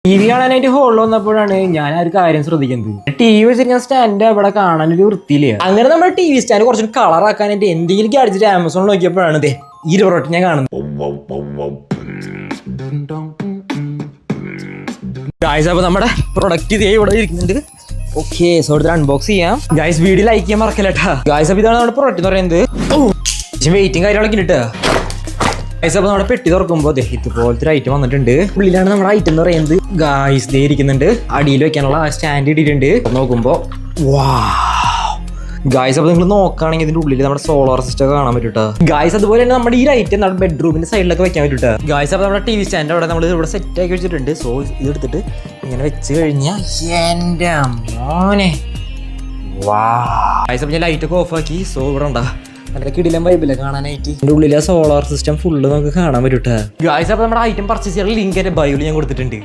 TV കാണാനായിട്ട് ഹോളിൽ വന്നപ്പോഴാണ് ഞാൻ ആ ഒരു കാര്യം ശ്രദ്ധിക്കുന്നത്. TV വെച്ചിട്ട് ഞാൻ സ്റ്റാൻഡ് അവിടെ കാണാനൊരു വൃത്തിയില്ല. അങ്ങനെ നമ്മുടെ TV സ്റ്റാൻഡ് കുറച്ച് കളറാക്കാനായിട്ട് എന്തെങ്കിലും ഗാഡ്ജറ്റ് ആമസോണിൽ നോക്കിയപ്പോഴാണ് ഈ പ്രൊഡക്റ്റ് ഞാൻ കാണുന്നത്. ഗായ്സ്, അപ്പോൾ നമ്മുടെ പ്രൊഡക്റ്റ് ഇതേ ഇവിടെ ഇരിക്കുന്നുണ്ട്. ഓക്കെ, സോ എടുത്ത് അൺബോക്സ് ചെയ്യാം. ഗായ്സ്, വീഡിയോ ലൈക്ക് ചെയ്യാൻ മറക്കല്ലേട്ടാ. ഗായ്സ്, അപ്പോൾ ഇതാണ് നമ്മുടെ പ്രൊഡക്റ്റ് എന്ന് പറയുന്നത്. വെയിറ്റിംഗ് കാര്യങ്ങളൊക്കെ ഉണ്ട്. ഗായ്സ്, അപ്പോൾ നമ്മുടെ പെട്ടി തുറക്കുമ്പോൾ ഇതുപോലത്തെ ഒരു ഐറ്റം വന്നിട്ടുണ്ട്. ഉള്ളിലാണ് നമ്മുടെ ഐറ്റം എന്ന് പറയുന്നത്. ഗായ്സ്, ദേ ഇരിക്കുന്നുണ്ട്. അടിയിൽ വെക്കാനുള്ള സ്റ്റാൻഡ് ഇട്ടിട്ടുണ്ട്. നോക്കുമ്പോൾ ഗായ്സ്, അപ്പോൾ നിങ്ങൾ നോക്കുകയാണെങ്കിൽ ഇതിന്റെ ഉള്ളിൽ നമ്മുടെ സോളാർ സിസ്റ്റം കാണാൻ പറ്റൂട്ടോ. ഗായ്സ്, അതുപോലെ തന്നെ നമ്മുടെ ഈ ഐറ്റം നമ്മുടെ ബെഡ്റൂമിന്റെ സൈഡിലൊക്കെ വെക്കാൻ പറ്റൂട്ടോ. ഗായ്സ്, അപ്പോൾ നമ്മുടെ TV സ്റ്റാൻഡ് അവിടെ നമ്മൾ ഇവിടെ സെറ്റ് ആക്കി വെച്ചിട്ടുണ്ട്. സോ ഇത് എടുത്തിട്ട് ഇങ്ങനെ വെച്ച് കഴിഞ്ഞാൽ എൻ്റെ മോനെ ഗായ്സ്, അപ്പോൾ ഞാൻ ലൈറ്റൊക്കെ ഓഫ് ആക്കി. സോ ഇവിടെ ഉണ്ടാ നല്ല കിടിലം വൈബില്ല കാണാനായിട്ട്. ഇതിന്റെ ഉള്ളിലെ സോളാർ സിസ്റ്റം ഫുള്ള് നമുക്ക് കാണാൻ പറ്റൂട്ടോ. ഗായ്സ്, അപ്പോൾ നമ്മുടെ ഐറ്റം പർച്ചേസ് ചെയ്യാനുള്ള ലിങ്ക് എൻ്റെ ബയോയിൽ ഞാൻ കൊടുത്തിട്ടുണ്ട്.